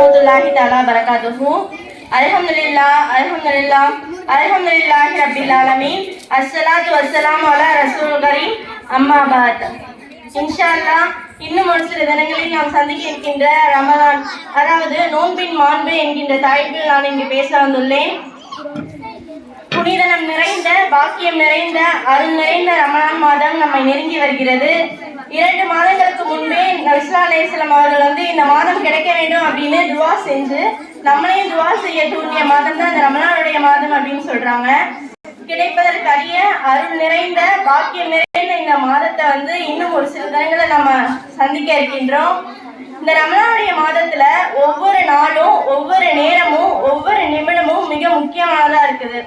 வரஹ்மத்துல்லாஹி தஆலா பரகாத்துஹு. அல்ஹம்துலில்லாஹி ரப்பில் ஆலமீன். அஸ்ஸலாத்து வஸ்ஸலாமு அலா ரசூலில் கரீம். அம்மா பஅத். இன்ஷா அல்லாஹ் இன்னும் ஒரு சில தினங்களில் நாம் சந்திக்க இருக்கின்ற ரமலான், அதாவது நோன்பின் மாண்பு என்கின்ற தலைப்பில் நான் இங்கு பேச வந்துள்ளேன். புனிதனம் நிறைந்த, பாக்கியம் நிறைந்த, அருள் நிறைந்த ரமலான் மாதம் நம்மை நெருங்கி வருகிறது. 2 மாதங்களுக்கு முன்பே நபிஸல்லல்லாஹு அலைஹி வஸல்லம் அவர்கள் இந்த மாதம் கிடைக்க வேண்டும் அப்படின்னு துவா செஞ்சு நம்மளையும் துவா செய்ய தூண்டிய மாதம் தான் இந்த ரமலானுடைய மாதம் அப்படின்னு சொல்றாங்க. கிடைப்பதற்கரிய அருள் நிறைந்த, பாக்கியம் நிறைந்த இந்த மாதத்தை இன்னும் ஒரு சில தினங்களை நம்ம சந்திக்க இருக்கின்றோம். இந்த ரமலானுடைய மாதத்துல ஒவ்வொரு நாளும், ஒவ்வொரு நேரமும், ஒவ்வொரு நிமிடமும் மிக முக்கியமானதா இருக்குது.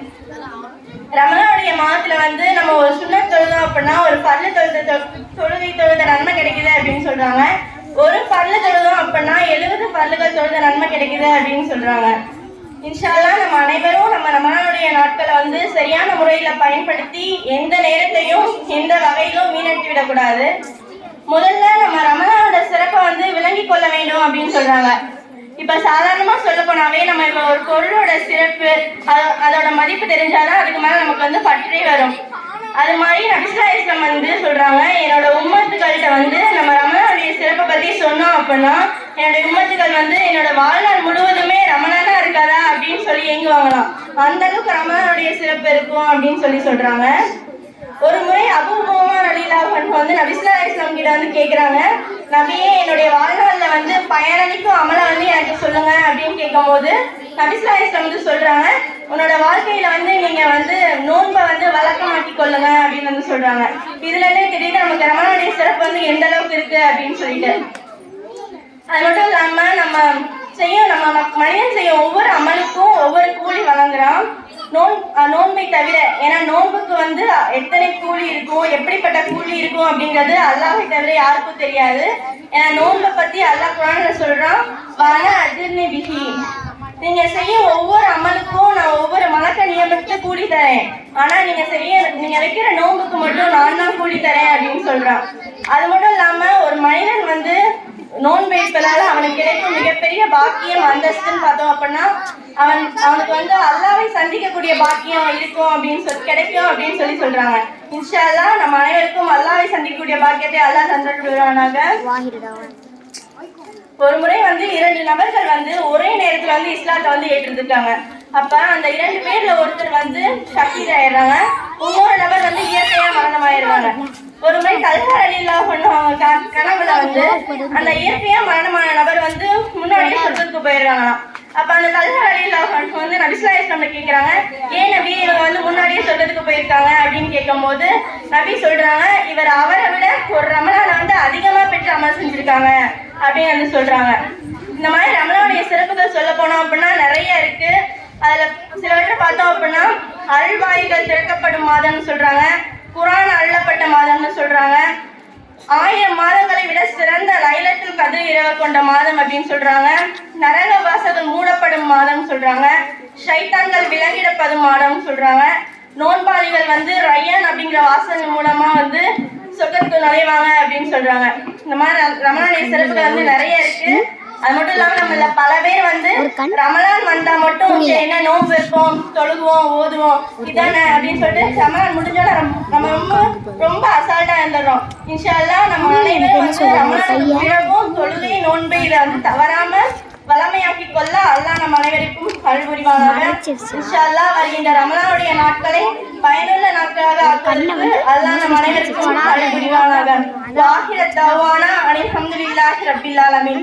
ரமலானுடைய மாதத்துல நம்ம ஒரு சுன்னத் தொழுதோம் அப்படின்னா ஒரு பர்ல தொழுத நன்மை கிடைக்குது அப்படின்னு சொல்றாங்க. ஒரு பர்ல தொழுதோம் அப்படின்னா 70 பர்லுகள் தொழுத நன்மை கிடைக்குது அப்படின்னு சொல்றாங்க. இன்ஷா அல்லாஹ் நம்ம அனைவரும் நம்ம ரமலானுடைய நாட்களை சரியான முறையில பயன்படுத்தி எந்த நேரத்தையும் எந்த வகையிலும் வீணடித்து விடக்கூடாது. முதல்ல நம்ம ரமலானோட சிறப்பை விளங்கி கொள்ள வேண்டும் அப்படின்னு சொல்றாங்க. இப்ப சாதாரணமா சொல்ல போனாவே நம்ம இப்ப ஒரு பொருளோட சிறப்பு, அதோட மதிப்பு தெரிஞ்சாதான் அதுக்கு மேல நமக்கு பற்றே வரும். அது மாதிரி நபிஸல்லல்லாஹு அலைஹி வஸல்லம் சொல்றாங்க, என்னோட உம்மத்துக்கள்கிட்ட நம்ம ரமலானுடைய சிறப்பை பத்தி சொன்னோம் அப்படின்னா என்னுடைய உம்மத்துக்கள் என்னோட வாழ்நாள் முழுவதுமே ரமலானா இருக்காதா அப்படின்னு சொல்லி ஏங்குவாங்களாம். அந்த அளவுக்கு ரமலானுடைய சிறப்பு இருக்கும் அப்படின்னு சொல்றாங்க. ஒரு முறை அபூ உமாமா ரலியல்லாஹு அன்ஹு நபிஸல்லல்லாஹு அலைஹி வஸல்லம் கிட்ட கேக்குறாங்க, நபியே என்னுடைய வாழ்நாள்ல பயனளிக்கும் அமலை எனக்கு சொல்லுங்க அப்படின்னு கேட்கும் போது நபிஸல்லல்லாஹு அலைஹி வஸல்லம் சொல்றாங்க, உன்னோட வாழ்க்கையில நீங்க நோன்பை வழக்கமாக்கி கொள்ளுங்க அப்படின்னு சொல்றாங்க. இதுல இருந்தே தெரியுது நமக்கு ரமலானுடைய சிறப்பு எந்த அளவுக்கு இருக்கு அப்படின்னு சொல்லிட்டு. அது மட்டும் இல்லாம நம்ம மனிதன் செய்யும் ஒவ்வொரு அமலுக்கும் ஒவ்வொரு கூலி வழங்குறான். நோன்பை தவிர, ஏன்னா நோன்புக்கு எத்தனை கூலி இருக்கும், எப்படிப்பட்ட கூலி இருக்கும் அப்படிங்கிறது அல்லாஹ்வை தவிர யாருக்கும் தெரியாது. ஏன்னா நோன்பை பத்தி அல்லாஹ் குர்ஆன்ல சொல்றான், வன அஜ்ர்னி பிஹி, நீங்க செய்யும் ஒவ்வொரு அமலுக்கும் நான் ஒவ்வொரு மலக்க நியமித்து கூலி தரேன். ஆனா நீங்க வைக்கிற நோன்புக்கு மட்டும் நான் தான் கூலி தரேன் அப்படின்னு சொல்றான். அது மட்டும் இல்லாம ஒரு மனிதன் நோன்பு வைப்பதால அவனுக்கு கிடைக்கும் மிகப்பெரிய பாக்கியம், அந்தஸ்துன்னு பார்த்தோம் அப்படின்னா அவனுக்கு அல்லாஹ்வை சந்திக்கக்கூடிய பாக்கியம் இருக்கும் அப்படின்னு கிடைக்கும் அப்படின்னு சொல்றாங்க. இன்ஷா அல்லாஹ் நம்ம அனைவருக்கும் அல்லாஹ்வை சந்திக்கக்கூடிய பாக்கியத்தை அல்லாஹ் தந்துடுவானாக. ஒரு முறை 2 நபர்கள் ஒரே நேரத்துல இஸ்லாத்தை ஏற்றிருக்காங்க. அப்ப அந்த 2 பேர்ல ஒருத்தர் ஷஹீத் ஆயிடுறாங்க, இன்னொரு நபர் இயற்கையா மரணம் ஆயிடுறாங்க. ஒரு முறை தல்ஹா ரலியல்லாஹு அன்ஹு கனவுல அந்த இயற்கையா மரணமான நபர் முன்னாடியே சொர்க்கத்துக்கு போயிடுறாங்களாம். அப்ப அந்த தல்ஹா ரலியல்லாஹு அன்ஹு நபிஸல்லல்லாஹு அலைஹி வஸல்லம் கேக்குறாங்க, ஏன் நபி இவங்க முன்னாடியே சொர்க்கத்துக்கு போயிருக்காங்க அப்படின்னு கேட்கும் போது நபி சொல்றாங்க, இவர் அவரை விட ஒரு ரமலான் அதிகமா பெற்று அமல் செஞ்சிருக்காங்க அப்படின்னு சொல்றாங்க. இந்த மாதிரி ரமலானுடைய சிறப்புகள் சொல்ல போனோம் அப்படின்னா நிறைய இருக்கு. அதுல சிலவற்றை பார்த்தோம் அப்படின்னா அருள்வாய்கள் திறக்கப்படும் மாதம்னு சொல்றாங்க, குர்ஆன் அருளப்பட்ட மாதம்னு சொல்றாங்க, 1000 மாதங்களை விட சிறந்த லைலத்துல் கத்ர் இரவு கொண்ட மாதம் அப்படின்னு சொல்றாங்க, நரக வாசல்கள் மூடப்படும் மாதம் சொல்றாங்க, ஷைத்தான்கள் விலங்கிடப்படும் மாதம் சொல்றாங்க, நோன்பாளிகள் ரய்யான் அப்படிங்கிற வாசல் மூலமா சொர்க்கத்துக்கு நுழைவாங்க அப்படின்னு சொல்றாங்க. இந்த மாதிரி ரமலானுடைய சிறப்புகள் நிறைய இருக்கு. அது மட்டும் இல்லாம நம்மள பல பேர் ரமலான் வந்தா மட்டும் என்ன நோன்பு வைப்போம், தொழுகுவோம், ஓதுவோம், இதானே அப்படின்னு சொல்லிட்டு ரமலான் முடிஞ்சோட நம்ம ரொம்ப அசால்ட்டா இருந்துடுறோம். இன்ஷா அல்லாஹ் நம்ம அனைவரும் ரமலானுக்கு பிறகும் தொழுகை, நோன்பை இதை தவறாம வளமையாக்கி கொள்ள அல்லாஹ் நம்ம அனைவருக்கும் அருள் புரிவானாக. இன்ஷா அல்லாஹ் வருகின்ற ரமலானுடைய நாட்களை பயனுள்ள நாட்களாக ஆக்குவதற்கு அல்லாஹ் நம்ம அனைவருக்கும் அருள் புரிவானாக. வாஹிர தஅவானா அல்ஹம்துலில்லாஹி ரப்பில் ஆலமீன்.